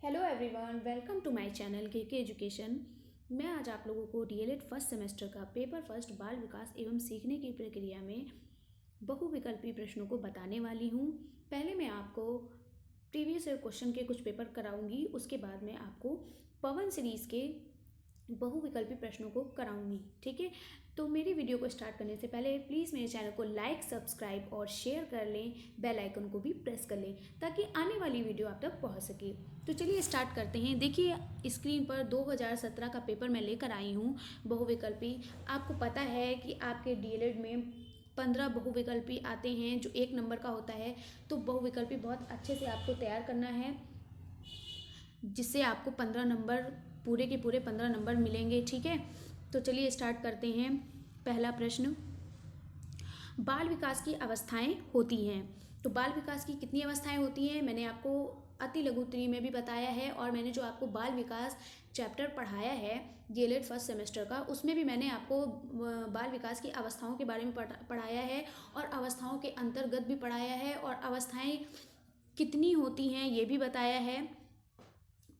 Hello everyone, welcome to my channel K education. मैं आज आप लोगों को डीएलएड फर्स्ट सेमेस्टर का पेपर फर्स्ट बाल विकास एवं सीखने की प्रक्रिया में बहुविकल्पी प्रश्नों को बताने वाली हूँ। पहले मैं आपको प्रीवियस ईयर क्वेश्चन के कुछ पेपर कराऊंगी, उसके बाद मैं आपको पवन सीरीज़ के बहुविकल्पी प्रश्नों को कराऊंगी। ठीक है, तो मेरी वीडियो को स्टार्ट करने से पहले प्लीज़ मेरे चैनल को लाइक, सब्सक्राइब और शेयर कर लें, बेल आइकन को भी प्रेस कर लें ताकि आने वाली वीडियो आप तक पहुंच सके। तो चलिए स्टार्ट करते हैं। देखिए स्क्रीन पर 2017 का पेपर मैं लेकर आई हूँ बहुविकल्पी। आपको पता है कि आपके डीएलएड में 15 बहुविकल्पी आते हैं जो 1 नंबर का होता है। तो बहुविकल्पी बहुत अच्छे से आपको तैयार करना है जिससे आपको 15 नंबर पूरे के पूरे 15 नंबर मिलेंगे। ठीक है, तो चलिए स्टार्ट करते हैं। पहला प्रश्न, बाल विकास की अवस्थाएं होती हैं। तो बाल विकास की कितनी अवस्थाएं होती हैं मैंने आपको अति लघु त्रि में भी बताया है, और मैंने जो आपको बाल विकास चैप्टर पढ़ाया है डीएलएड फर्स्ट सेमेस्टर का, उसमें भी मैंने आपको बाल विकास की अवस्थाओं के बारे में पढ़ाया है और अवस्थाओं के अंतर्गत भी पढ़ाया है, और अवस्थाएं कितनी होती हैं ये भी बताया है,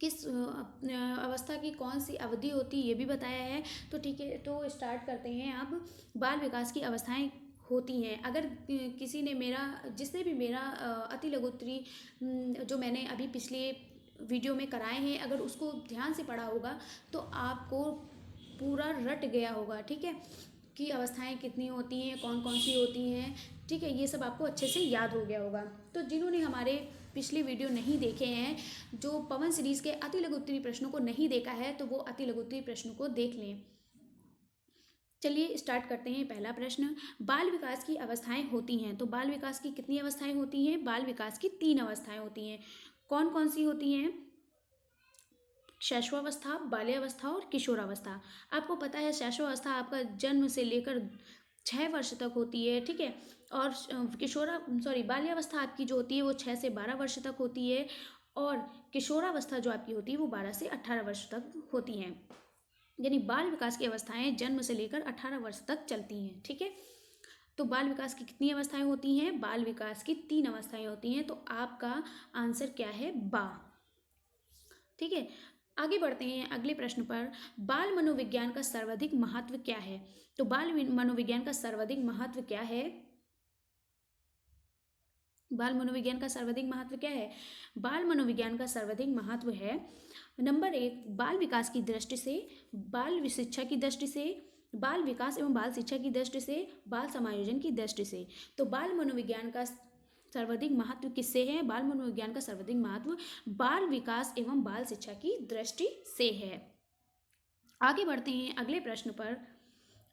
किस अवस्था की कौन सी अवधि होती ये भी बताया है। तो ठीक है, तो स्टार्ट करते हैं। अब बाल विकास की अवस्थाएं होती हैं। अगर किसी ने जिसने भी मेरा अति लघु त्रि जो मैंने अभी पिछले वीडियो में कराए हैं, अगर उसको ध्यान से पढ़ा होगा तो आपको पूरा रट गया होगा। ठीक है, कि अवस्थाएं कितनी होती हैं, कौन कौन सी होती हैं। ठीक है, ये सब आपको अच्छे से याद हो गया होगा। तो जिन्होंने हमारे पिछले वीडियो नहीं देखे हैं, जो पवन सीरीज के अति लघु उत्तरी प्रश्नों को नहीं देखा है, तो वो अति लघु उत्तरी प्रश्नों को देख लें। चलिए स्टार्ट करते हैं। पहला प्रश्न, बाल विकास की अवस्थाएं होती हैं। तो बाल विकास की कितनी अवस्थाएं होती हैं? बाल विकास की 3 अवस्थाएं होती हैं। कौन कौन सी होती हैं? शैशवावस्था, बाल्यावस्था और किशोरावस्था। आपको पता है शैशवावस्था आपका जन्म से लेकर 6 वर्ष तक होती है। ठीक है, और बाल्यावस्था आपकी जो होती है वो 6 से 12 वर्ष तक होती है, और किशोरावस्था जो आपकी होती है वो 12 से 18 वर्ष तक होती हैं। यानी बाल विकास की अवस्थाएं जन्म से लेकर 18 वर्ष तक चलती हैं। ठीक है, तो बाल विकास की कितनी अवस्थाएं होती हैं? बाल विकास की 3 अवस्थाएं होती हैं। तो आपका आंसर क्या है? बा। ठीक है, आगे बढ़ते हैं अगले प्रश्न पर। बाल मनोविज्ञान का सर्वाधिक महत्व क्या है? तो बाल मनोविज्ञान का सर्वाधिक महत्व क्या है? बाल मनोविज्ञान का सर्वाधिक महत्व क्या है? बाल मनोविज्ञान का सर्वाधिक महत्व है, नंबर 1, बाल विकास की दृष्टि से, बाल शिक्षा की दृष्टि से, बाल विकास एवं बाल शिक्षा की दृष्टि से, बाल समायोजन की दृष्टि से। तो बाल मनोविज्ञान का सर्वाधिक महत्व किससे है? बाल मनोविज्ञान का सर्वाधिक महत्व बाल विकास एवं बाल शिक्षा की दृष्टि से है। आगे बढ़ते हैं अगले प्रश्न पर।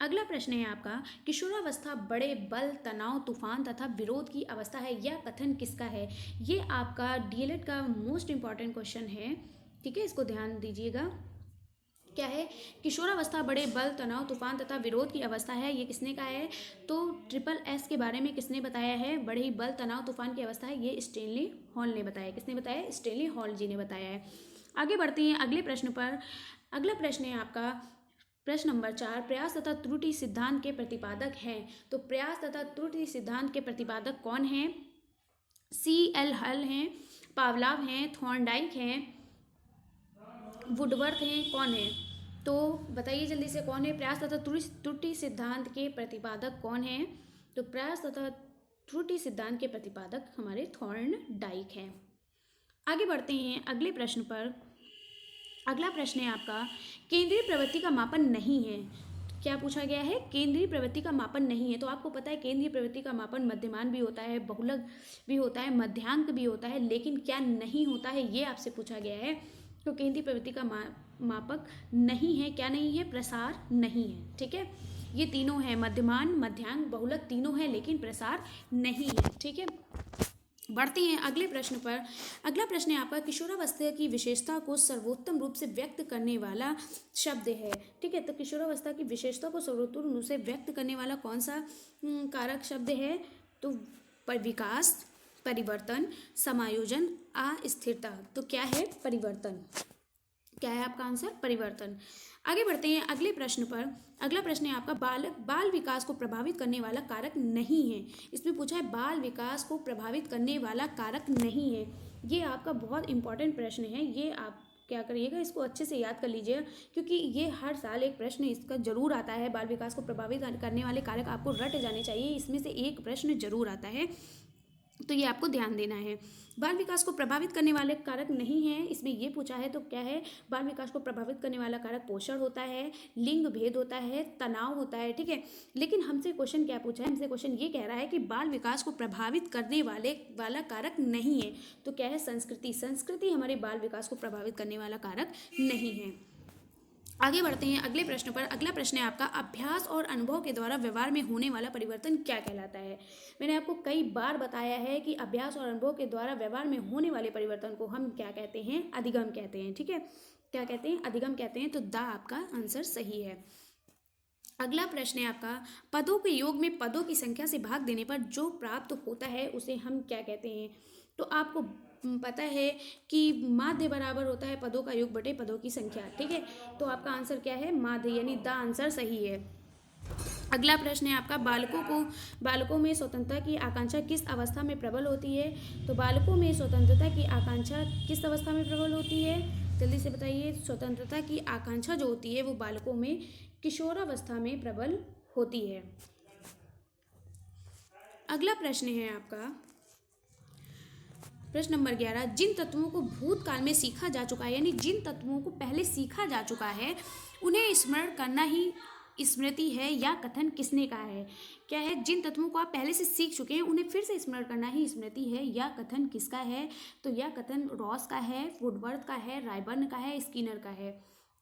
अगला प्रश्न है आपका, किशोरावस्था बड़े बल, तनाव, तूफान तथा विरोध की अवस्था है। यह कथन किसका है? ये आपका डीएलएड का मोस्ट इंपॉर्टेंट क्वेश्चन है। ठीक है, इसको ध्यान दीजिएगा। क्या है? किशोरावस्था बड़े बल, तनाव, तूफान तथा विरोध की अवस्था है। ये किसने कहा है? तो ट्रिपल एस के बारे में किसने बताया है? बड़े ही बल, तनाव, तूफान की अवस्था है, ये स्टेनली हॉल ने बताया। किसने बताया? स्टेनली हॉल जी ने बताया है। आगे बढ़ते हैं अगले प्रश्न पर। अगला प्रश्न है आपका प्रश्न नंबर 4, प्रयास तथा त्रुटि सिद्धांत के प्रतिपादक हैं। तो प्रयास तथा त्रुटि सिद्धांत के प्रतिपादक कौन हैं? C.L. हल हैं, पावलाव हैं, थॉर्नडाइक हैं, वुडवर्थ हैं, कौन है? तो बताइए जल्दी से, कौन है? प्रयास तथा त्रुटि सिद्धांत के प्रतिपादक कौन है? तो प्रयास तथा त्रुटि सिद्धांत के प्रतिपादक हमारे थॉर्नडाइक हैं। आगे बढ़ते हैं अगले प्रश्न पर। अगला प्रश्न है आपका, केंद्रीय प्रवृत्ति का मापन नहीं है। क्या पूछा गया है? केंद्रीय प्रवृत्ति का मापन नहीं है। तो आपको पता है केंद्रीय प्रवृत्ति का मापन मध्यमान भी होता है, बहुलक भी होता है, मध्यांक भी होता है, लेकिन क्या नहीं होता है ये आपसे पूछा गया है। तो केंद्रीय प्रवृत्ति का मापक नहीं है। क्या नहीं है? प्रसार नहीं है। ठीक है, ये तीनों है, मध्यमान, मध्यांक, बहुलक तीनों है, लेकिन प्रसार नहीं है। ठीक है, बढ़ते हैं अगले प्रश्न पर। अगला प्रश्न है आपका, किशोरावस्था की विशेषता को सर्वोत्तम रूप से व्यक्त करने वाला शब्द है। ठीक है, तो किशोरावस्था की विशेषता को सर्वोत्तम रूप से व्यक्त करने वाला कौन सा कारक शब्द है? तो विकास, परिवर्तन, समायोजन, अस्थिरता। तो क्या है? परिवर्तन। क्या है आपका आंसर? परिवर्तन। आगे बढ़ते हैं अगले प्रश्न पर। अगला प्रश्न है आपका, बाल विकास को प्रभावित करने वाला कारक नहीं है। इसमें पूछा है बाल विकास को प्रभावित करने वाला कारक नहीं है। ये आपका बहुत इंपॉर्टेंट प्रश्न है, ये आप क्या करिएगा, इसको अच्छे से याद कर लीजिएगा, क्योंकि ये हर साल एक प्रश्न इसका जरूर आता है। बाल विकास को प्रभावित करने वाले कारक आपको रट जाने चाहिए, इसमें से एक प्रश्न जरूर आता है, तो ये आपको ध्यान देना है। बाल विकास को प्रभावित करने वाले कारक नहीं है, इसमें ये पूछा है तो क्या है, बाल विकास को प्रभावित करने वाला कारक पोषण होता है, लिंग भेद होता है, तनाव होता है, ठीक है। लेकिन हमसे क्वेश्चन क्या पूछा है, हमसे क्वेश्चन ये कह रहा है कि बाल विकास को प्रभावित करने वाला कारक नहीं है, तो क्या है, संस्कृति। संस्कृति हमारे बाल विकास को प्रभावित करने वाला कारक नहीं है। आगे बढ़ते हैं अगले प्रश्न पर। अगला प्रश्न है आपका, अभ्यास और अनुभव के द्वारा व्यवहार में होने वाला परिवर्तन क्या कहलाता है। मैंने आपको कई बार बताया है कि अभ्यास और अनुभव के द्वारा व्यवहार में होने वाले परिवर्तन को हम क्या कहते हैं, अधिगम कहते हैं, ठीक है। क्या कहते हैं, अधिगम कहते हैं, तो द आपका आंसर सही है। अगला प्रश्न है आपका, पदों के योग में पदों की संख्या से भाग देने पर जो प्राप्त होता है उसे हम क्या कहते हैं। तो आपको पता है कि माध्य बराबर होता है पदों का योग बटे पदों की संख्या, ठीक है। तो आपका आंसर क्या है, माध्य, यानी द आंसर सही है। अगला प्रश्न है आपका, बालकों में स्वतंत्रता की आकांक्षा किस अवस्था में प्रबल होती है। तो बालकों में स्वतंत्रता की आकांक्षा किस अवस्था में प्रबल होती है, जल्दी से बताइए। स्वतंत्रता की आकांक्षा जो होती है वो बालकों में किशोरावस्था में प्रबल होती है। अगला प्रश्न है आपका प्रश्न नंबर 11, जिन तत्वों को भूतकाल में सीखा जा चुका है, यानी जिन तत्वों को पहले सीखा जा चुका है उन्हें स्मरण करना ही स्मृति है या कथन किसने कहा है। क्या है, जिन तत्वों को आप पहले से सीख चुके हैं उन्हें फिर से स्मरण करना ही स्मृति है, या कथन किसका है। तो यह कथन रॉस का है, वुडवर्थ का है, रायबर्न का है, स्किनर का है।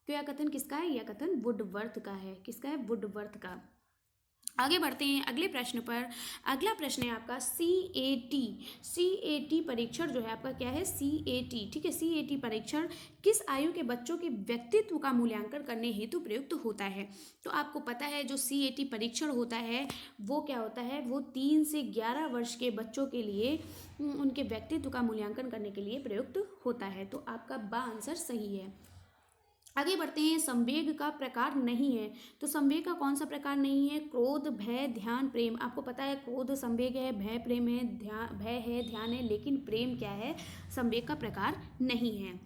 तो यह कथन किसका है, यह कथन वुडवर्थ का है। किसका है, वुडवर्थ का। आगे बढ़ते हैं अगले प्रश्न पर। अगला प्रश्न है आपका CAT परीक्षण जो है आपका क्या है, CAT, ठीक है। CAT परीक्षण किस आयु के बच्चों के व्यक्तित्व का मूल्यांकन करने हेतु प्रयुक्त होता है। तो आपको पता है जो CAT परीक्षण होता है वो क्या होता है, वो 3 से 11 वर्ष के बच्चों के लिए उनके व्यक्तित्व का मूल्यांकन करने के लिए प्रयुक्त होता है। तो आपका बा आंसर सही है। आगे बढ़ते हैं, संवेग का प्रकार नहीं है। तो संवेग का कौन सा प्रकार नहीं है, क्रोध, भय, ध्यान, प्रेम। आपको पता है क्रोध संवेग है, भय प्रेम है, भय है, ध्यान है, लेकिन प्रेम क्या है, संवेग का प्रकार नहीं है।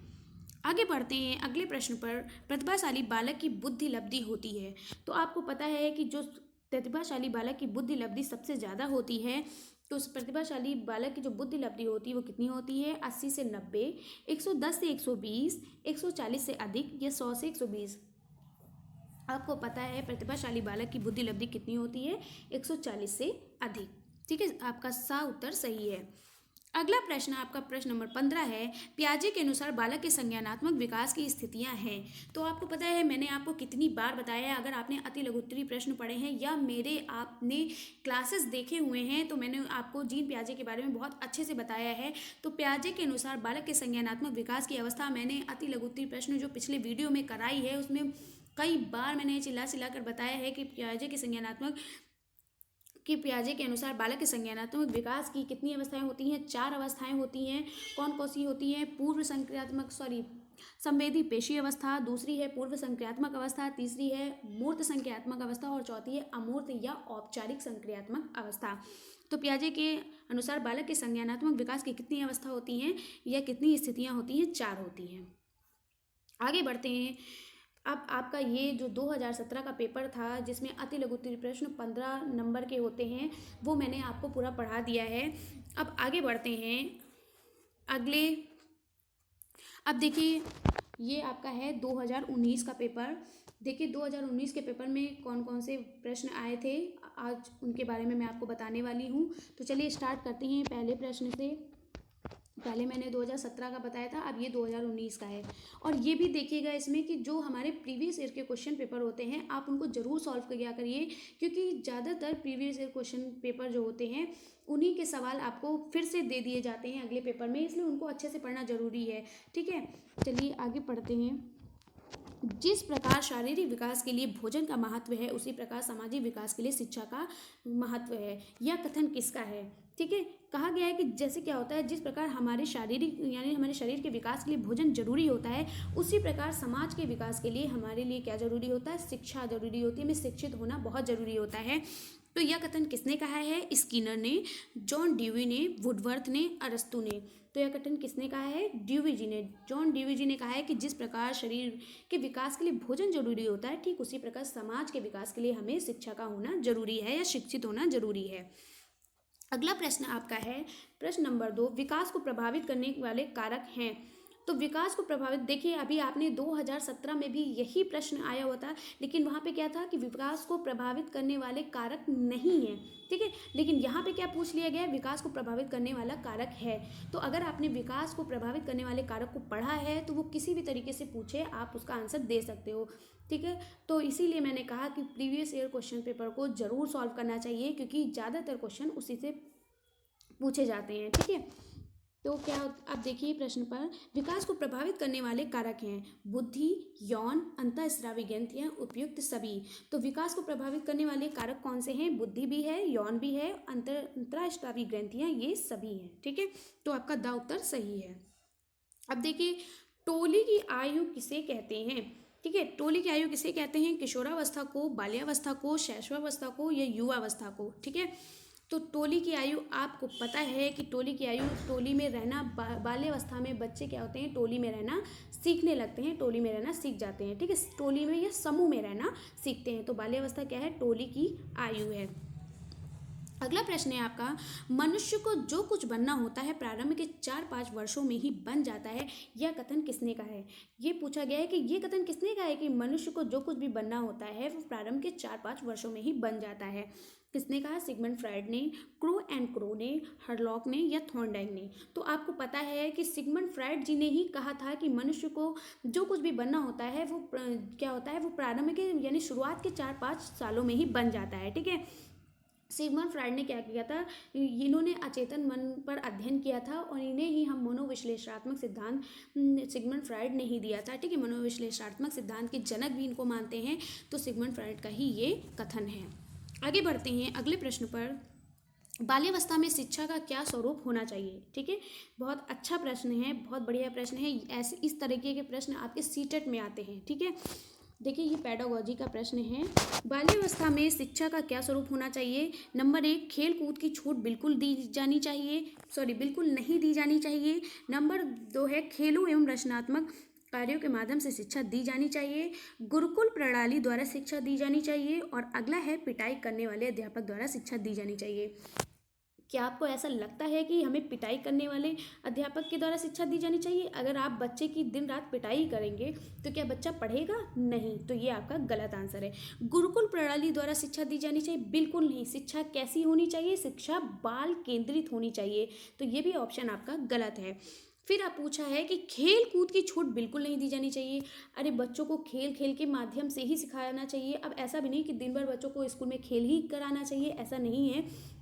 आगे बढ़ते हैं अगले प्रश्न पर। प्रतिभाशाली बालक की बुद्धि लब्धि होती है। तो आपको पता है कि जो प्रतिभाशाली बालक की बुद्धि लब्धि सबसे ज़्यादा होती है, तो उस प्रतिभाशाली बालक की जो बुद्धि लब्धि होती है वो कितनी होती है, 80 से 90, 110 से 120, 140 से अधिक, या 100 से 120। आपको पता है प्रतिभाशाली बालक की बुद्धि लब्धि कितनी होती है, 140 से अधिक, ठीक है। आपका सा उत्तर सही है। अगला प्रश्न आपका प्रश्न नंबर 15 है, पियाजे के अनुसार बालक के संज्ञानात्मक विकास की स्थितियां हैं। तो आपको पता है मैंने आपको कितनी बार बताया है, अगर आपने अति लघुत्तरी प्रश्न पढ़े हैं या मेरे आपने क्लासेस देखे हुए हैं तो मैंने आपको जीन पियाजे के बारे में बहुत अच्छे से बताया है। तो पियाजे के अनुसार बालक के संज्ञानात्मक विकास की अवस्था मैंने अति लघुत्तरी प्रश्न जो पिछले वीडियो में कराई है उसमें कई बार मैंने चिल्ला कर बताया है कि पियाजे के अनुसार बालक के संज्ञानात्मक विकास की कितनी अवस्थाएं होती हैं, 4 अवस्थाएं होती हैं। कौन सी होती हैं, संवेदी पेशी अवस्था, दूसरी है पूर्व संक्रियात्मक अवस्था, तीसरी है मूर्त संक्रियात्मक अवस्था और चौथी है अमूर्त या औपचारिक संक्रियात्मक अवस्था। तो पियाजे के अनुसार बालक के संज्ञानात्मक विकास की कितनी अवस्था होती हैं या कितनी स्थितियां होती हैं, 4 होती हैं। आगे बढ़ते हैं। अब आपका ये जो 2017 का पेपर था जिसमें अति लघुत्तरी प्रश्न 15 नंबर के होते हैं वो मैंने आपको पूरा पढ़ा दिया है। अब आगे बढ़ते हैं अगले। अब देखिए ये आपका है 2019 का पेपर। देखिए 2019 के पेपर में कौन कौन से प्रश्न आए थे आज उनके बारे में मैं आपको बताने वाली हूँ। तो चलिए स्टार्ट करते हैं पहले प्रश्न से। पहले मैंने 2017 का बताया था, अब ये 2019 का है। और ये भी देखिएगा इसमें कि जो हमारे प्रीवियस ईयर के क्वेश्चन पेपर होते हैं आप उनको ज़रूर सॉल्व किया करिए, क्योंकि ज़्यादातर प्रीवियस ईयर क्वेश्चन पेपर जो होते हैं उन्हीं के सवाल आपको फिर से दे दिए जाते हैं अगले पेपर में, इसलिए उनको अच्छे से पढ़ना ज़रूरी है, ठीक है। चलिए आगे पढ़ते हैं। जिस प्रकार शारीरिक विकास के लिए भोजन का महत्व है उसी प्रकार सामाजिक विकास के लिए शिक्षा का महत्व है। यह कथन किसका है, ठीक है। कहा गया है कि जैसे क्या होता है, जिस प्रकार हमारे शारीरिक यानी हमारे शरीर के विकास के लिए भोजन जरूरी होता है उसी प्रकार समाज के विकास के लिए हमारे लिए क्या जरूरी होता है, शिक्षा जरूरी होती है, हमें शिक्षित होना बहुत जरूरी होता है। तो यह कथन किसने कहा है, स्किनर ने, जॉन ड्यूई ने, वुडवर्थ ने, अरस्तू ने। तो यह कथन किसने कहा है? ड्यूवी जी ने, जॉन ड्यूवी जी ने कहा है कि जिस प्रकार शरीर के विकास के लिए भोजन जरूरी होता है, ठीक उसी प्रकार समाज के विकास के लिए हमें शिक्षा का होना जरूरी है या शिक्षित होना जरूरी है। अगला प्रश्न आपका है प्रश्न नंबर 2, विकास को प्रभावित करने वाले कारक हैं। तो विकास को प्रभावित, देखिए अभी आपने 2017 में भी यही प्रश्न आया हुआ था, लेकिन वहाँ पे क्या था कि विकास को प्रभावित करने वाले कारक नहीं है, ठीक है। लेकिन यहाँ पे क्या पूछ लिया गया है? विकास को प्रभावित करने वाला कारक है। तो अगर आपने विकास को प्रभावित करने वाले कारक को पढ़ा है तो वो किसी भी तरीके से पूछे आप उसका आंसर दे सकते हो, ठीक है। तो इसीलिए मैंने कहा कि प्रीवियस ईयर क्वेश्चन पेपर को जरूर सॉल्व करना चाहिए, क्योंकि ज़्यादातर क्वेश्चन उसी से पूछे जाते हैं, ठीक है। तो क्या आप देखिए प्रश्न पर, विकास को प्रभावित करने वाले कारक हैं बुद्धि, यौन, अंतःस्रावी ग्रंथियां, उपयुक्त सभी। तो विकास को प्रभावित करने वाले कारक कौन से हैं? बुद्धि भी है, यौन भी है, अंतःस्रावी ग्रंथियां, ये सभी हैं, ठीक है। तो आपका द उत्तर सही है। अब देखिए टोली की आयु किसे कहते हैं, ठीक है। टोली की आयु किसे कहते हैं? किशोरावस्था को, बाल्यावस्था को, शैशवावस्था को या युवावस्था को, ठीक है। तो टोली की आयु आपको पता है कि टोली की आयु, टोली में रहना, बाल्यावस्था में बच्चे क्या होते हैं? टोली में रहना सीखने लगते हैं, टोली में रहना सीख जाते हैं, ठीक है। टोली में या समूह में रहना सीखते हैं। तो बाल्यावस्था क्या है? टोली की आयु है। अगला प्रश्न है आपका, मनुष्य को जो कुछ बनना होता है प्रारंभ के 4-5 वर्षों में ही बन जाता है, यह कथन किसने कहा है? ये पूछा गया है कि ये कथन किसने कहा है कि मनुष्य को जो कुछ भी बनना होता है वो प्रारंभ के 4-5 वर्षों में ही बन जाता है? किसने कहा? सिगमंड फ्राइड ने, क्रो एंड क्रो ने, हरलॉक ने या थॉर्नडाइक ने? तो आपको पता है कि सिगमंड फ्राइड जी ने ही कहा था कि मनुष्य को जो कुछ भी बनना होता है वो क्या होता है? वो प्रारंभ के यानी शुरुआत के 4-5 सालों में ही बन जाता है, ठीक है। सिगमंड फ्राइड ने क्या किया था? इन्होंने अचेतन मन पर अध्ययन किया था और इन्हें ही हम मनोविश्लेषणात्मक सिद्धांत सिगमंड फ्राइड ने ही दिया था, ठीक है। मनोविश्लेषणात्मक सिद्धांत के जनक भी इनको मानते हैं, तो सिगमंड फ्राइड का ही ये कथन है। आगे बढ़ते हैं अगले प्रश्न पर, बाल्यावस्था में शिक्षा का क्या स्वरूप होना चाहिए, ठीक है। बहुत अच्छा प्रश्न है, बहुत बढ़िया प्रश्न है। ऐसे इस तरीके के प्रश्न आपके सीटेट में आते हैं, ठीक है। देखिए ये पेडागोजी का प्रश्न है, बाल्यावस्था में शिक्षा का क्या स्वरूप होना चाहिए? नंबर 1, खेल कूद की छूट बिल्कुल बिल्कुल नहीं दी जानी चाहिए। नंबर 2 है, खेलों एवं रचनात्मक कार्यों के माध्यम से शिक्षा दी जानी चाहिए। गुरुकुल प्रणाली द्वारा शिक्षा दी जानी चाहिए। और अगला है, पिटाई करने वाले अध्यापक द्वारा शिक्षा दी जानी चाहिए। क्या आपको ऐसा लगता है कि हमें पिटाई करने वाले अध्यापक के द्वारा शिक्षा दी जानी चाहिए? अगर आप बच्चे की दिन रात पिटाई करेंगे तो क्या बच्चा पढ़ेगा? नहीं, तो ये आपका गलत आंसर है। गुरुकुल प्रणाली द्वारा शिक्षा दी जानी चाहिए? बिल्कुल नहीं। शिक्षा कैसी होनी चाहिए? शिक्षा बाल केंद्रित होनी चाहिए, तो ये भी ऑप्शन आपका गलत है। फिर आप पूछा है कि खेल कूद की छूट बिल्कुल नहीं दी जानी चाहिए। अरे बच्चों को खेल खेल के माध्यम से ही सिखाना चाहिए। अब ऐसा भी नहीं कि दिन भर बच्चों को स्कूल में खेल ही कराना चाहिए, ऐसा नहीं है।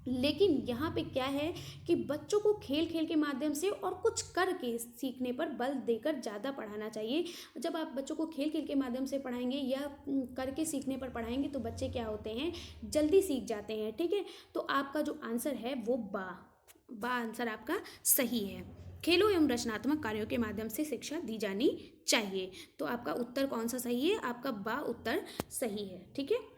लेकिन यहाँ पे क्या है कि बच्चों को खेल खेल के माध्यम से और कुछ करके सीखने पर बल देकर ज़्यादा पढ़ाना चाहिए। जब आप बच्चों को खेल खेल के माध्यम से पढ़ाएंगे या करके सीखने पर पढ़ाएंगे तो बच्चे क्या होते हैं? जल्दी सीख जाते हैं, ठीक है। तो आपका जो आंसर है वो बा आंसर आपका सही है। खेलों एवं रचनात्मक कार्यों के माध्यम से शिक्षा दी जानी चाहिए। तो आपका उत्तर कौन सा सही है? आपका बा उत्तर सही है, ठीक है।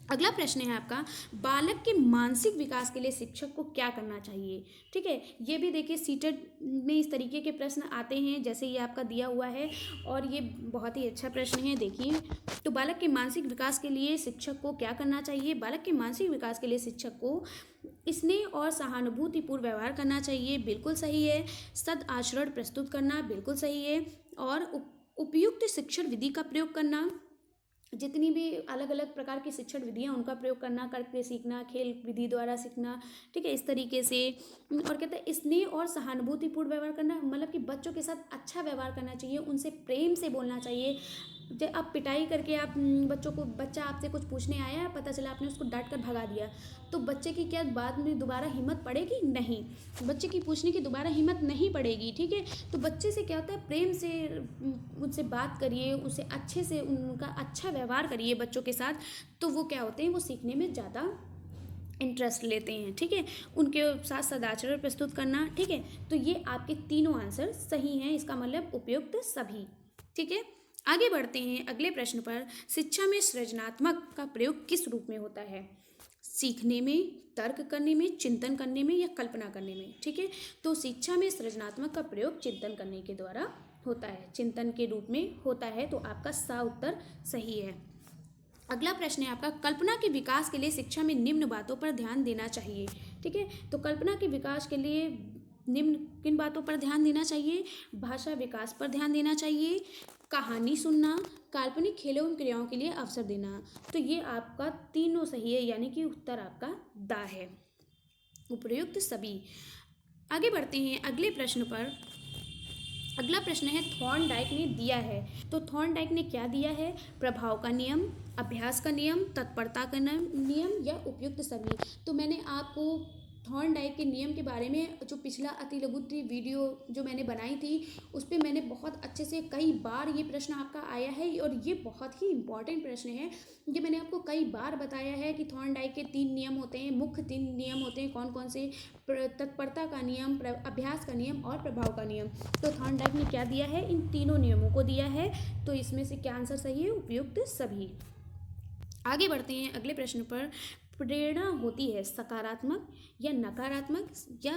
अगला प्रश्न है आपका, बालक के मानसिक विकास के लिए शिक्षक को क्या करना चाहिए, ठीक है। ये भी देखिए सीटेट में इस तरीके के प्रश्न आते हैं जैसे ये आपका दिया हुआ है, और ये बहुत ही अच्छा प्रश्न है। देखिए, तो बालक के मानसिक विकास के लिए शिक्षक को क्या करना चाहिए? बालक के मानसिक विकास के लिए शिक्षक को स्नेह और सहानुभूतिपूर्ण व्यवहार करना चाहिए, बिल्कुल सही है। सद आचरण प्रस्तुत करना, बिल्कुल सही है। और उपयुक्त शिक्षण विधि का प्रयोग करना, जितनी भी अलग अलग प्रकार की शिक्षण विधियां उनका प्रयोग करना, करके सीखना, खेल विधि द्वारा सीखना, ठीक है, इस तरीके से। और कहते हैं स्नेह और सहानुभूतिपूर्ण व्यवहार करना, मतलब कि बच्चों के साथ अच्छा व्यवहार करना चाहिए, उनसे प्रेम से बोलना चाहिए। जब आप पिटाई करके आप बच्चों को, बच्चा आपसे कुछ पूछने आया, पता चला आपने उसको डांट कर भगा दिया, तो बच्चे की क्या बाद में दोबारा हिम्मत पड़ेगी? नहीं, बच्चे की पूछने की दोबारा हिम्मत नहीं पड़ेगी, ठीक है। तो बच्चे से क्या होता है? प्रेम से उनसे बात करिए, उसे अच्छे से उनका अच्छा व्यवहार करिए बच्चों के साथ, तो वो क्या होते हैं? वो सीखने में ज़्यादा इंटरेस्ट लेते हैं, ठीक है। उनके साथ सदाचरण प्रस्तुत करना, ठीक है। तो ये आपके तीनों आंसर सही हैं, इसका मतलब उपयुक्त सभी, ठीक है। आगे बढ़ते हैं अगले प्रश्न पर, शिक्षा में सृजनात्मक का प्रयोग किस रूप में होता है? सीखने में, तर्क करने में, चिंतन करने में या कल्पना करने में। ठीक है, तो शिक्षा में सृजनात्मक का प्रयोग चिंतन करने के द्वारा होता है, चिंतन के रूप में होता है। तो आपका सा उत्तर सही है। अगला प्रश्न है आपका, कल्पना के विकास के लिए शिक्षा में निम्न बातों पर ध्यान देना चाहिए। ठीक है, तो कल्पना के विकास के लिए निम्न किन बातों पर ध्यान देना चाहिए? भाषा विकास पर ध्यान देना चाहिए, कहानी सुनना, काल्पनिक खेलों एवं क्रियाओं के लिए अवसर देना। तो ये आपका तीनों सही है, यानी कि उत्तर आपका दा है, उपयुक्त सभी। आगे बढ़ते हैं अगले प्रश्न पर। अगला प्रश्न है, थॉर्नडाइक ने दिया है। तो थॉर्नडाइक ने क्या दिया है? प्रभाव का नियम, अभ्यास का नियम, तत्परता का नियम या उपयुक्त सभी। तो मैंने आपको थॉर्नडाइक के नियम के बारे में जो पिछला अति लघु वीडियो जो मैंने बनाई थी उस पर मैंने बहुत अच्छे से कई बार ये प्रश्न आपका आया है और ये बहुत ही इंपॉर्टेंट प्रश्न है। ये मैंने आपको कई बार बताया है कि थॉर्नडाइक के 3 नियम होते हैं, मुख्य 3 नियम होते हैं। कौन कौन से? तत्परता का नियम, अभ्यास का नियम और प्रभाव का नियम। तो थॉर्नडाइक ने क्या दिया है? इन तीनों नियमों को दिया है। तो इसमें से क्या आंसर सही है? उपयुक्त सभी। आगे बढ़ते हैं अगले प्रश्न पर। प्रेरणा होती है सकारात्मक या नकारात्मक या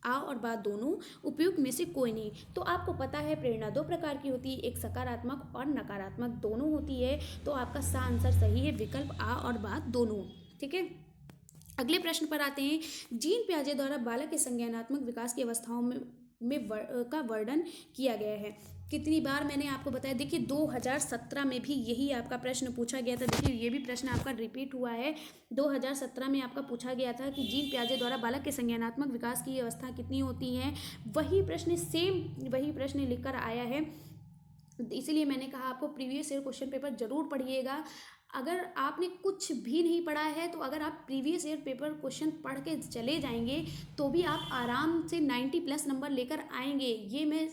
आ और बा दोनों, उपयुक्त में से कोई नहीं। तो आपको पता है प्रेरणा 2 प्रकार की होती है, एक सकारात्मक और नकारात्मक दोनों होती है। तो आपका सा आंसर सही है, विकल्प आ और बा दोनों। ठीक है, अगले प्रश्न पर आते हैं। जीन पियाजे द्वारा बालक के संज्ञानात्मक विकास की अवस्थाओं का वर्णन किया गया है। कितनी बार मैंने आपको बताया, देखिए 2017 में भी यही आपका प्रश्न पूछा गया था। देखिए ये भी प्रश्न आपका रिपीट हुआ है। 2017 में आपका पूछा गया था कि जीन पियाजे द्वारा बालक के संज्ञानात्मक विकास की अवस्था कितनी होती हैं। वही प्रश्न सेम वही प्रश्न लिखकर आया है। इसीलिए मैंने कहा आपको प्रीवियस ईयर क्वेश्चन पेपर जरूर पढ़िएगा। अगर आपने कुछ भी नहीं पढ़ा है तो अगर आप प्रीवियस ईयर पेपर क्वेश्चन पढ़ के चले जाएंगे तो भी आप आराम से 90+ नंबर लेकर आएंगे। ये मैं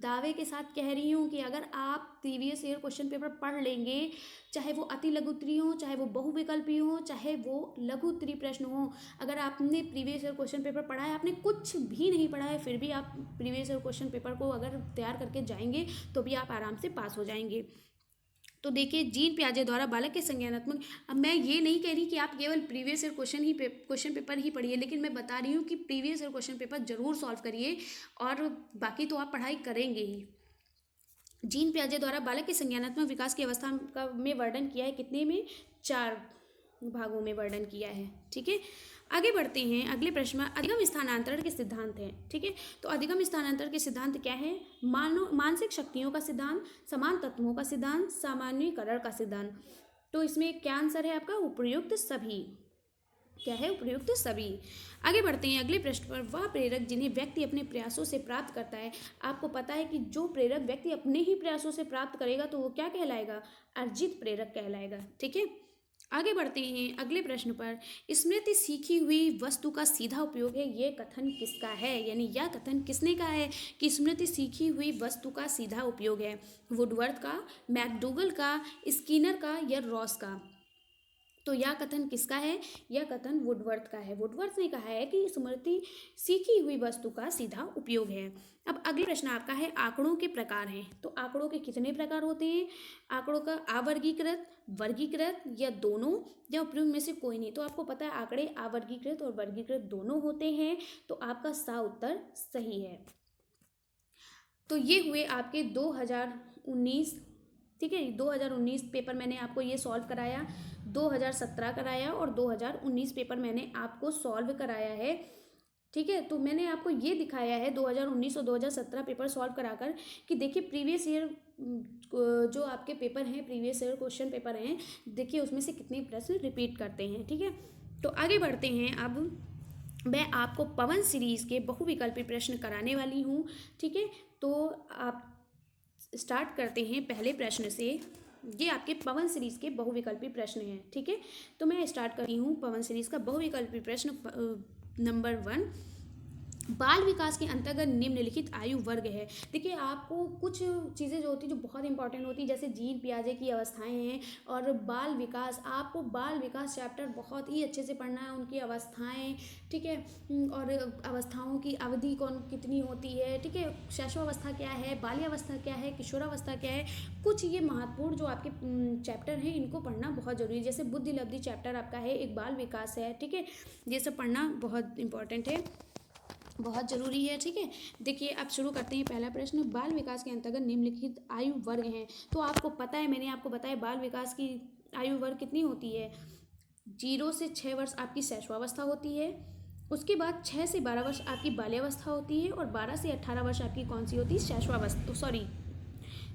दावे के साथ कह रही हूँ कि अगर आप प्रीवियस ईयर क्वेश्चन पेपर पढ़ लेंगे, चाहे वो अति लघु उत्तरीय हो, चाहे वो बहुविकल्पी हो, चाहे वो लघु उत्तरीय प्रश्न हो, अगर आपने प्रीवियस ईयर क्वेश्चन पेपर पढ़ा है, आपने कुछ भी नहीं पढ़ा है, फिर भी आप प्रीवियस ईयर क्वेश्चन पेपर को अगर तैयार करके जाएंगे तो भी आप आराम से पास हो जाएंगे। तो देखिए जीन पियाजे द्वारा बालक के संज्ञानात्मक, अब मैं ये नहीं कह रही कि आप केवल प्रीवियस ईयर क्वेश्चन पेपर ही पढ़िए, लेकिन मैं बता रही हूँ कि प्रीवियस ईयर क्वेश्चन पेपर जरूर सॉल्व करिए और बाकी तो आप पढ़ाई करेंगे ही। जीन पियाजे द्वारा बालक के संज्ञानात्मक विकास की अवस्था का में वर्णन किया है, कितने में? 4 भागों में वर्णन किया है। ठीक है, आगे बढ़ते हैं अगले प्रश्न में। अधिगम स्थानांतरण के सिद्धांत हैं। ठीक है, तो अधिगम स्थानांतरण के सिद्धांत क्या है? मानसिक शक्तियों का सिद्धांत, समान तत्वों का सिद्धांत, सामान्यीकरण का सिद्धांत। तो इसमें क्या आंसर है आपका? उपयुक्त सभी। क्या है? उपयुक्त सभी। आगे बढ़ते हैं अगले प्रश्न पर। वह प्रेरक जिन्हें व्यक्ति अपने प्रयासों से प्राप्त करता है। आपको पता है कि जो प्रेरक व्यक्ति अपने ही प्रयासों से प्राप्त करेगा तो वो क्या कहलाएगा? अर्जित प्रेरक कहलाएगा। ठीक है, आगे बढ़ते हैं अगले प्रश्न पर। स्मृति सीखी हुई वस्तु का सीधा उपयोग है, ये कथन किसका है? यानी यह कथन किसने कहा है कि स्मृति सीखी हुई वस्तु का सीधा उपयोग है? वुडवर्थ का, मैकडूगल का, स्किनर का या रॉस का? तो यह कथन किसका है? यह कथन वुडवर्थ का है। वुडवर्थ ने कहा है कि स्मृति सीखी हुई वस्तु का सीधा उपयोग है। अब अगला प्रश्न आपका है, आंकड़ों के प्रकार हैं। तो आंकड़ों के कितने प्रकार होते हैं? आंकड़ों का अवर्गीकृत, वर्गीकृत या दोनों या उपयुक्त में से कोई नहीं। तो आपको पता है आंकड़े अवर्गीकृत और वर्गीकृत दोनों होते हैं। तो आपका सा उत्तर सही है। तो ये हुए आपके 2019। ठीक है, 2019 पेपर मैंने आपको ये सॉल्व कराया, 2017 कराया और 2019 पेपर मैंने आपको सॉल्व कराया है। ठीक है, तो मैंने आपको ये दिखाया है 2019 और 2017 पेपर सॉल्व कराकर कि देखिए प्रीवियस ईयर जो आपके पेपर हैं, प्रीवियस ईयर क्वेश्चन पेपर हैं, देखिए उसमें से कितने प्रश्न रिपीट करते हैं। ठीक है, तो आगे बढ़ते हैं। अब मैं आपको पवन सीरीज़ के बहुविकल्पी प्रश्न कराने वाली हूँ। ठीक है, तो आप स्टार्ट करते हैं पहले प्रश्न से। ये आपके पवन सीरीज़ के बहुविकल्पी प्रश्न हैं। ठीक है, तो मैं स्टार्ट करती हूँ पवन सीरीज़ का बहुविकल्पी प्रश्न नंबर 1। बाल विकास के अंतर्गत निम्नलिखित आयु वर्ग है। देखिए, आपको कुछ चीज़ें जो होती हैं जो बहुत इंपॉर्टेंट होती है, जैसे जीन पियाजे की अवस्थाएं हैं और बाल विकास, आपको बाल विकास चैप्टर बहुत ही अच्छे से पढ़ना है, उनकी अवस्थाएं, ठीक है। और अवस्थाओं की अवधि कौन कितनी होती है, ठीक है। शैशवावस्था क्या है, बाल्यावस्था क्या है, किशोरावस्था क्या है, कुछ ये महत्वपूर्ण जो आपके चैप्टर हैं इनको पढ़ना बहुत जरूरी है। जैसे बुद्धि लब्धि चैप्टर आपका है, एक बाल विकास है, ठीक है। ये सब पढ़ना बहुत इंपॉर्टेंट है, बहुत ज़रूरी है, ठीक है। देखिए, अब शुरू करते हैं। पहला प्रश्न, बाल विकास के अंतर्गत निम्नलिखित आयु वर्ग हैं। तो आपको पता है, मैंने आपको बताया बाल विकास की आयु वर्ग कितनी होती है। 0 से 6 वर्ष आपकी शैशवावस्था होती है, उसके बाद 6 से 12 वर्ष आपकी बाल्यावस्था होती है, और 12 से 18 वर्ष आपकी कौन सी होती है, शैशवावस्था, सॉरी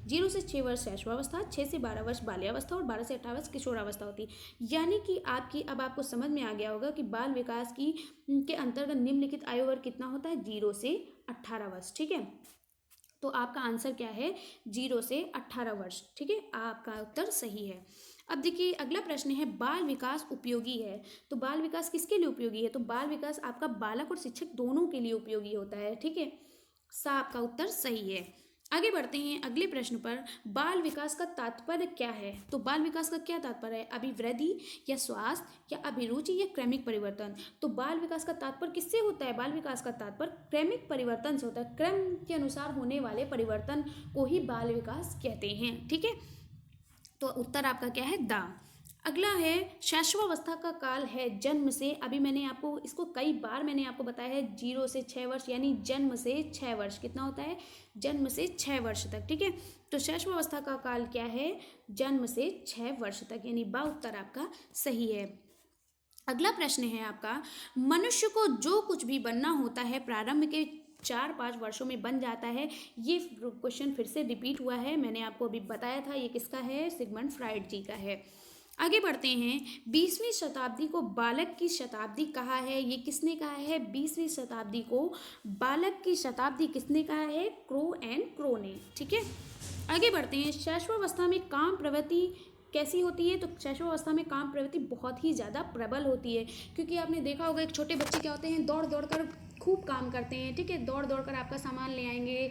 0 से 6 वर्ष शैशवावस्था, 6 से 12 वर्ष बाल्यावस्था और 12 से 18 वर्ष किशोरावस्था होती है। यानी कि आपकी, अब आपको समझ में आ गया होगा कि बाल विकास की के अंतर्गत निम्नलिखित आयु वर्ग कितना होता है, 0 से 18 वर्ष, ठीक है। तो आपका आंसर क्या है, 0 से 18 वर्ष, ठीक है। आपका उत्तर सही है। अब देखिए, अगला प्रश्न है, बाल विकास उपयोगी है। तो बाल विकास किसके लिए उपयोगी है, तो बाल विकास आपका बालक और शिक्षक दोनों के लिए उपयोगी होता है, ठीक है। सा आपका उत्तर सही है। आगे बढ़ते हैं अगले प्रश्न पर, बाल विकास का तात्पर्य क्या है। तो बाल विकास का क्या तात्पर्य है, अभिवृद्धि या स्वास्थ्य या अभिरुचि या क्रमिक परिवर्तन। तो बाल विकास का तात्पर्य किससे होता है, बाल विकास का तात्पर्य क्रमिक परिवर्तन से होता है। क्रम के अनुसार होने वाले परिवर्तन को ही बाल विकास कहते हैं, ठीक है। तो उत्तर आपका क्या है, दा। अगला है, शैशवावस्था का काल है जन्म से, अभी मैंने आपको इसको कई बार मैंने आपको बताया है, 0 से 6 वर्ष, यानी जन्म से 6 वर्ष, कितना होता है, जन्म से 6 वर्ष तक, ठीक है। तो शैशवावस्था का काल क्या है, जन्म से 6 वर्ष तक, यानी बा उत्तर आपका सही है। अगला प्रश्न है आपका, मनुष्य को जो कुछ भी बनना होता है प्रारंभ के 4-5 वर्षों में बन जाता है। ये क्वेश्चन फिर से रिपीट हुआ है, मैंने आपको अभी बताया था, ये किसका है, सिगमंड फ्राइड जी का है। आगे बढ़ते हैं, 20वीं शताब्दी को बालक की शताब्दी कहा है। ये किसने कहा है, 20वीं शताब्दी को बालक की शताब्दी किसने कहा है, क्रो एंड क्रो ने, ठीक है। आगे बढ़ते हैं, शैशवावस्था में काम प्रवृत्ति कैसी होती है। तो शैशवावस्था में काम प्रवृत्ति बहुत ही ज़्यादा प्रबल होती है, क्योंकि आपने देखा होगा एक छोटे बच्चे क्या होते हैं, दौड़ दौड़ कर खूब काम करते हैं, ठीक है। दौड़ दौड़ कर आपका सामान ले आएंगे,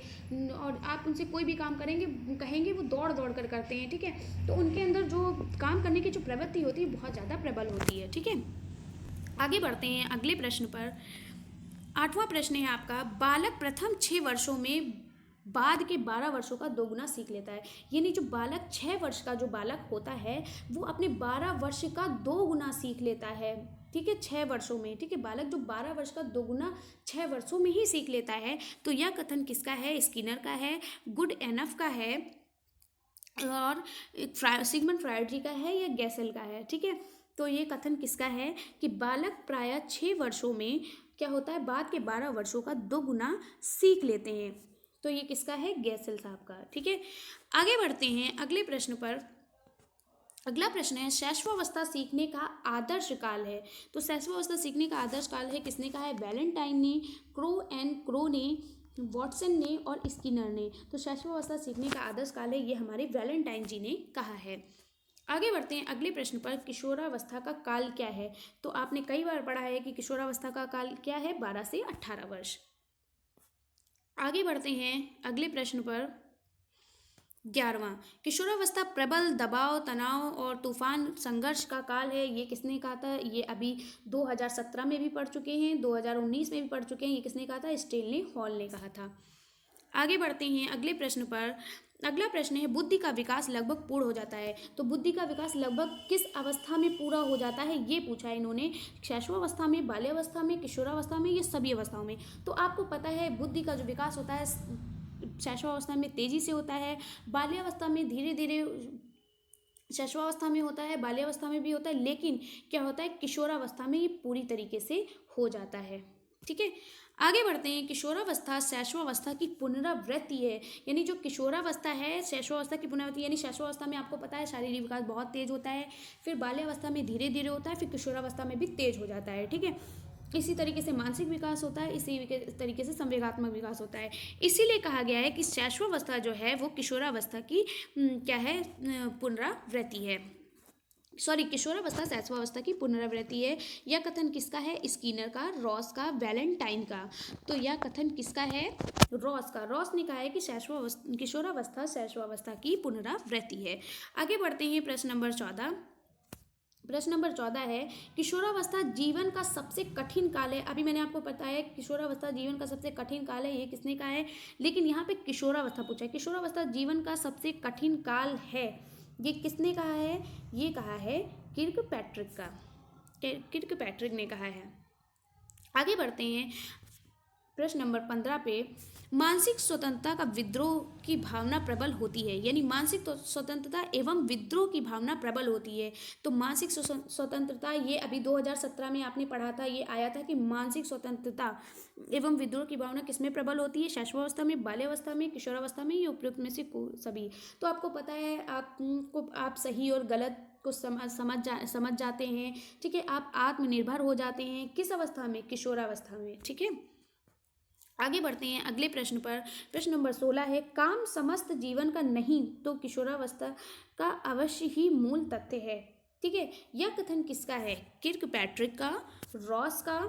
और आप उनसे कोई भी काम करेंगे कहेंगे, वो दौड़ दौड़ कर करते हैं, ठीक है। तो उनके अंदर जो काम करने की जो प्रवृत्ति होती है बहुत ज़्यादा प्रबल होती है, ठीक है। आगे बढ़ते हैं अगले प्रश्न पर। 8वां प्रश्न है आपका, बालक प्रथम 6 वर्षों में बाद के 12 वर्षों का दोगुना सीख लेता है। यानी जो बालक 6 वर्ष का जो बालक होता है वो अपने 12 वर्ष का 2 गुना सीख लेता है, ठीक है, 6 वर्षों में, ठीक है। बालक जो 12 वर्ष का 2 गुना 6 वर्षों में ही सीख लेता है। तो यह कथन किसका है, स्किनर का है, गुड एनफ का है, और सिगमंड फ्राइड जी का है, या गैसेल का है, ठीक है। तो ये कथन किसका है कि बालक प्रायः 6 वर्षों में क्या होता है, बाद के 12 वर्षों का 2 गुना सीख लेते हैं। तो ये किसका है, गैसेल साहब का, ठीक है। आगे बढ़ते हैं अगले प्रश्न पर। अगला प्रश्न है, शैशवावस्था सीखने का आदर्श काल है। तो शैशवावस्था सीखने का आदर्श काल है, किसने कहा है, वैलेंटाइन ने, क्रो एंड क्रो ने, वॉटसन ने और स्किनर ने। तो शैशवावस्था सीखने का आदर्श काल है, ये हमारे वैलेंटाइन जी ने कहा है। आगे बढ़ते हैं अगले प्रश्न पर, किशोरावस्था का काल क्या है। तो आपने कई बार पढ़ा है कि किशोरावस्था का काल क्या है, 12 से 18 वर्ष। आगे बढ़ते हैं अगले प्रश्न पर। 11वां, किशोरावस्था प्रबल दबाव, तनाव और तूफान संघर्ष का काल है। ये किसने कहा था, ये अभी 2017 में भी पढ़ चुके हैं, 2019 में भी पढ़ चुके हैं। ये किसने कहा था, स्टेनली हॉल ने कहा था। आगे बढ़ते हैं अगले प्रश्न पर। अगला प्रश्न है, बुद्धि का विकास लगभग पूर्ण हो जाता है। तो बुद्धि का विकास लगभग किस अवस्था में पूरा हो जाता है, ये पूछा है इन्होंने। शैशवावस्था में, बाल्यावस्था में, किशोरावस्था में, ये सभी अवस्थाओं में। तो आपको पता है बुद्धि का जो विकास होता है शैशवावस्था में तेजी से होता है, बाल्यावस्था में धीरे धीरे, शैशवावस्था में होता है, बाल्यावस्था में भी होता है, लेकिन क्या होता है, किशोरावस्था में ये पूरी तरीके से हो जाता है, ठीक है। आगे बढ़ते हैं, किशोरावस्था शैशवावस्था की पुनरावृत्ति है। यानी जो किशोरावस्था है शैशवावस्था की पुनरावृत्ति, यानी शैशवावस्था में आपको पता है शारीरिक विकास बहुत तेज होता है, फिर बाल्यावस्था में धीरे धीरे होता है, फिर किशोरावस्था में भी तेज हो जाता है, ठीक है। इसी तरीके से मानसिक विकास होता है, इसी तरीके से संवेगात्मक विकास होता है। इसीलिए कहा गया है कि शैशवावस्था जो है वो किशोरावस्था की क्या है, पुनरावृत्ति है। किशोरावस्था शैशवावस्था की पुनरावृत्ति है। यह कथन किसका है? स्किनर का, रॉस का, वैलेंटाइन का। तो यह कथन किसका है? रॉस का। रॉस ने कहा है कि किशोरावस्था शैशवावस्था की पुनरावृत्ति है। आगे बढ़ते हैं प्रश्न नंबर 14। प्रश्न नंबर 14 है, किशोरावस्था जीवन का सबसे कठिन काल है। अभी मैंने आपको बताया किशोरावस्था जीवन का सबसे कठिन काल है, ये किसने कहा है? लेकिन यहाँ पे किशोरावस्था पूछा है। किशोरावस्था जीवन का सबसे कठिन काल है, ये किसने कहा है? ये कहा है किर्कपैट्रिक का। किर्कपैट्रिक ने कहा है। आगे बढ़ते हैं प्रश्न नंबर 15 पे। मानसिक स्वतंत्रता का विद्रोह की भावना प्रबल होती है, यानी मानसिक स्वतंत्रता एवं विद्रोह की भावना प्रबल होती है। तो मानसिक स्वतंत्रता, ये अभी 2017 में आपने पढ़ा था, ये आया था कि मानसिक स्वतंत्रता एवं विद्रोह की भावना किसमें प्रबल होती है? शैशवावस्था में, बाल्यावस्था में, किशोरावस्था में, या उपयुक्त में से सभी। तो आपको पता है, आप सही और गलत को समझ जाते हैं, ठीक है। आप आत्मनिर्भर हो जाते हैं किस अवस्था में? किशोरावस्था में, ठीक है। आगे बढ़ते हैं अगले प्रश्न पर। प्रश्न नंबर 16 है, काम समस्त जीवन का नहीं तो किशोरावस्था का अवश्य ही मूल तथ्य है, ठीक है। यह कथन किसका है? किर्कपैट्रिक का, रॉस का,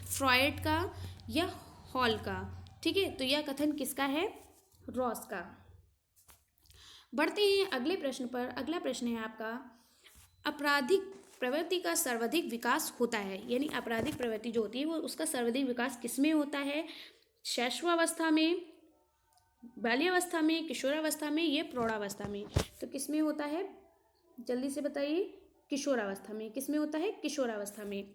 फ्रॉयड का, या हॉल का, ठीक है। तो यह कथन किसका है? रॉस का। बढ़ते हैं अगले प्रश्न पर। अगला प्रश्न है आपका, आपराधिक प्रवृत्ति का सर्वाधिक विकास होता है, यानी आपराधिक प्रवृत्ति जो होती है वो उसका सर्वाधिक विकास किसमें होता है? शैशवावस्था में, बाल्यावस्था में, किशोरावस्था में, या प्रौढ़ावस्था में। तो किसमें होता है? जल्दी से बताइए। किशोरावस्था में। किसमें होता है? किशोरावस्था में।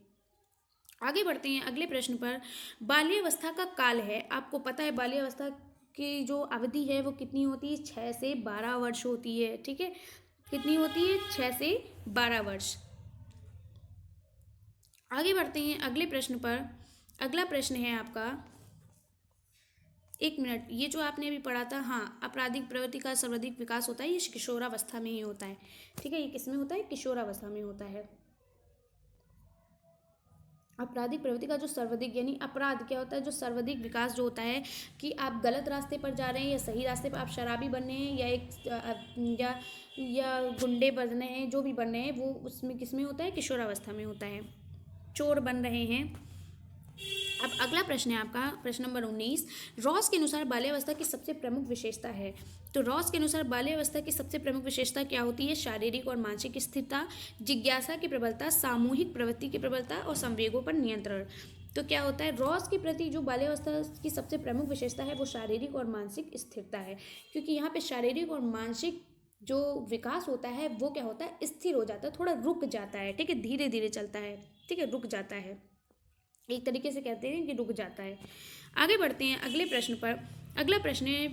आगे बढ़ते हैं अगले प्रश्न पर। बाल्यावस्था का काल है, आपको पता है बाल्यावस्था की जो अवधि है वो कितनी होती है? 6 से 12 वर्ष होती है, ठीक है। कितनी होती है? 6 से 12 वर्ष। आगे बढ़ते हैं अगले प्रश्न पर। अगला प्रश्न है आपका, एक मिनट, ये जो आपने अभी पढ़ा था, हाँ, आपराधिक प्रवृत्ति का सर्वाधिक विकास होता है, ये किशोरावस्था में ही होता है, ठीक है। ये किसमें होता है? किशोरावस्था में होता है। आपराधिक प्रवृत्ति का जो सर्वाधिक, यानी अपराध क्या होता है? जो सर्वाधिक विकास जो होता है कि आप गलत रास्ते पर जा रहे हैं या सही रास्ते पर, आप शराबी बन रहे हैं या या गुंडे बन रहे हैं, जो भी बन रहे हैं, वो उसमें किसमें होता है? किशोरावस्था में होता है। चोर बन रहे हैं। अब अगला प्रश्न है आपका, प्रश्न नंबर 19। रॉस के अनुसार बाल्यावस्था की सबसे प्रमुख विशेषता है। तो रॉस के अनुसार बाल्यावस्था की सबसे प्रमुख विशेषता क्या होती है? शारीरिक और मानसिक स्थिरता, जिज्ञासा की प्रबलता, सामूहिक प्रवृत्ति की प्रबलता, और संवेगों पर नियंत्रण। तो क्या होता है? रॉस के प्रति जो बाल्यावस्था की सबसे प्रमुख विशेषता है वो शारीरिक और मानसिक स्थिरता है, क्योंकि यहाँ पे शारीरिक और मानसिक जो विकास होता है वो क्या होता है? स्थिर हो जाता है, थोड़ा रुक जाता है, ठीक है। धीरे धीरे चलता है, ठीक है, रुक जाता है, एक तरीके से कहते हैं कि रुक जाता है। आगे बढ़ते हैं अगले प्रश्न पर। अगला प्रश्न है,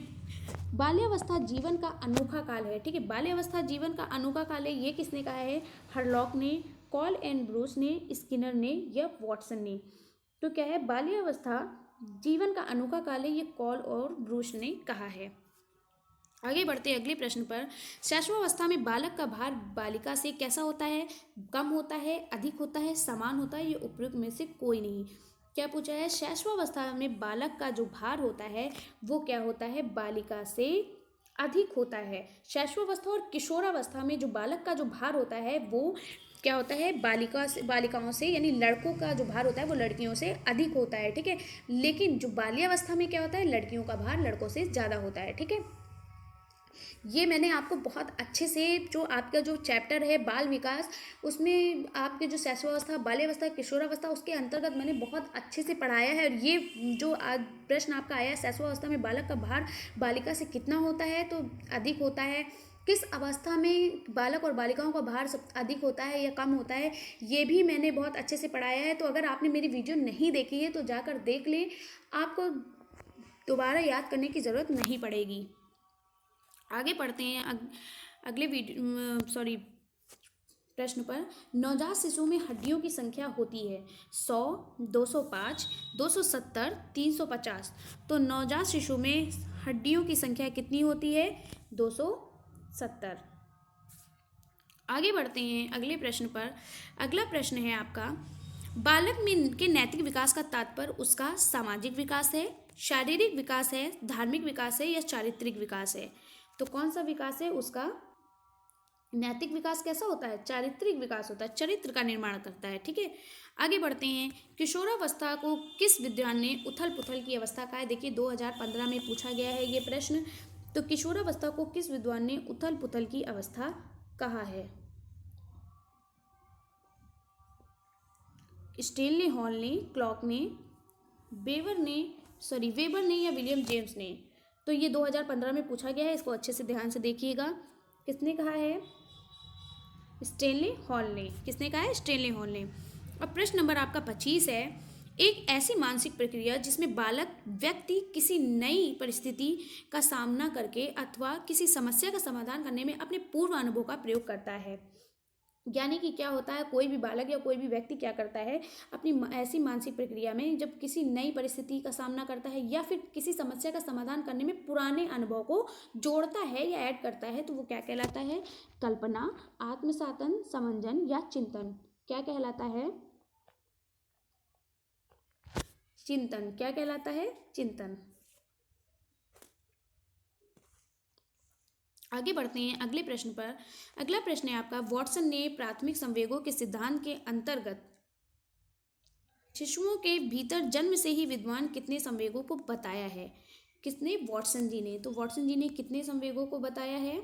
बाल्यावस्था जीवन का अनोखा काल है, ठीक है। बाल्यावस्था जीवन का अनोखा काल है, ये किसने कहा है? हरलॉक ने, कॉल एंड ब्रूस ने, स्किनर ने, या वॉटसन ने। तो क्या है? बाल्यावस्था जीवन का अनोखा काल है, ये कॉल और ब्रूस ने कहा है। आगे बढ़ते हैं अगले प्रश्न पर। शैशवावस्था में बालक का भार बालिका से कैसा होता है? कम होता है, अधिक होता है, समान होता है, या उपयुक्त में से कोई नहीं। क्या पूछा है? शैशवावस्था में बालक का जो भार होता है वो क्या होता है? बालिका से अधिक होता है। शैशवावस्था और किशोरावस्था में जो बालक का जो भार होता है वो क्या होता है? बालिकाओं से, यानी लड़कों का जो भार होता है वो लड़कियों से अधिक होता है, ठीक है। लेकिन जो बाल्यावस्था में क्या होता है? लड़कियों का भार लड़कों से ज़्यादा होता है, ठीक है। ये मैंने आपको बहुत अच्छे से, जो आपका जो चैप्टर है बाल विकास, उसमें आपके जो शैशवावस्था, बाल्यावस्था, किशोरावस्था, उसके अंतर्गत मैंने बहुत अच्छे से पढ़ाया है। और ये जो आज प्रश्न आपका आया, शैशवावस्था में बालक का भार बालिका से कितना होता है? तो अधिक होता है। किस अवस्था में बालक और बालिकाओं का भार सब अधिक होता है या कम होता है, ये भी मैंने बहुत अच्छे से पढ़ाया है। तो अगर आपने मेरी वीडियो नहीं देखी है तो जाकर देख लें, आपको दोबारा याद करने की ज़रूरत नहीं पड़ेगी। आगे पढ़ते हैं अगले प्रश्न पर। नवजात शिशु में हड्डियों की संख्या होती है 100, 205, 270, 350। तो नवजात शिशु में हड्डियों की संख्या कितनी होती है? 270। आगे बढ़ते हैं अगले प्रश्न पर। अगला प्रश्न है आपका, बालक में के नैतिक विकास का तात्पर्य उसका सामाजिक विकास है, शारीरिक विकास है, धार्मिक विकास है, या चारित्रिक विकास है। तो कौन सा विकास है उसका? नैतिक विकास कैसा होता है? चारित्रिक विकास होता है, चरित्र का निर्माण करता है। ठीक है, आगे बढ़ते हैं। किशोरावस्था को किस विद्वान ने उथल पुथल की अवस्था कहा है? देखिए 2015 में पूछा गया है ये प्रश्न। तो किशोरावस्था को किस विद्वान ने उथल पुथल की अवस्था कहा है? स्टेनले हॉल ने, क्लॉक ने, वेबर ने या विलियम जेम्स ने? तो ये 2015 में पूछा गया है, इसको अच्छे से ध्यान से देखिएगा। किसने कहा है? स्टेनले हॉल ने। किसने कहा है? स्टेनले हॉल ने। अब प्रश्न नंबर आपका 25 है। एक ऐसी मानसिक प्रक्रिया जिसमें बालक व्यक्ति किसी नई परिस्थिति का सामना करके अथवा किसी समस्या का समाधान करने में अपने पूर्व अनुभव का प्रयोग करता है। यानी कि क्या होता है, कोई भी बालक या कोई भी व्यक्ति क्या करता है, अपनी ऐसी मानसिक प्रक्रिया में जब किसी नई परिस्थिति का सामना करता है या फिर किसी समस्या का समाधान करने में पुराने अनुभव को जोड़ता है या ऐड करता है, तो वो क्या कहलाता है? कल्पना, आत्मसातन, समंजन या चिंतन। क्या कहलाता है? चिंतन। क्या कहलाता है? चिंतन। आगे बढ़ते हैं अगले प्रश्न पर। अगला प्रश्न है आपका, वॉटसन ने प्राथमिक संवेगों के सिद्धांत के अंतर्गत शिशुओं के भीतर जन्म से ही विद्वान कितने संवेगों को बताया है? किसने? वॉटसन जी ने। तो वॉटसन जी ने कितने संवेगों को बताया है?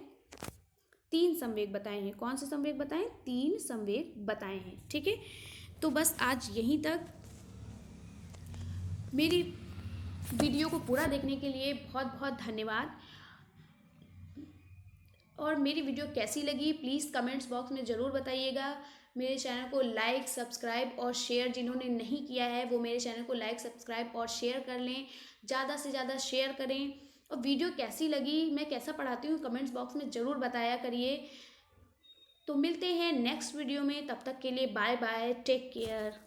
3 संवेग बताए हैं। कौन से संवेग बताए? 3 संवेग बताए हैं। ठीक है, तो बस आज यहीं तक। मेरी वीडियो को पूरा देखने के लिए बहुत बहुत धन्यवाद। और मेरी वीडियो कैसी लगी प्लीज़ कमेंट्स बॉक्स में ज़रूर बताइएगा। मेरे चैनल को लाइक, सब्सक्राइब और शेयर, जिन्होंने नहीं किया है वो मेरे चैनल को लाइक, सब्सक्राइब और शेयर कर लें। ज़्यादा से ज़्यादा शेयर करें। और वीडियो कैसी लगी, मैं कैसा पढ़ाती हूँ, कमेंट्स बॉक्स में ज़रूर बताया करिए। तो मिलते हैं नेक्स्ट वीडियो में, तब तक के लिए बाय बाय, टेक केयर।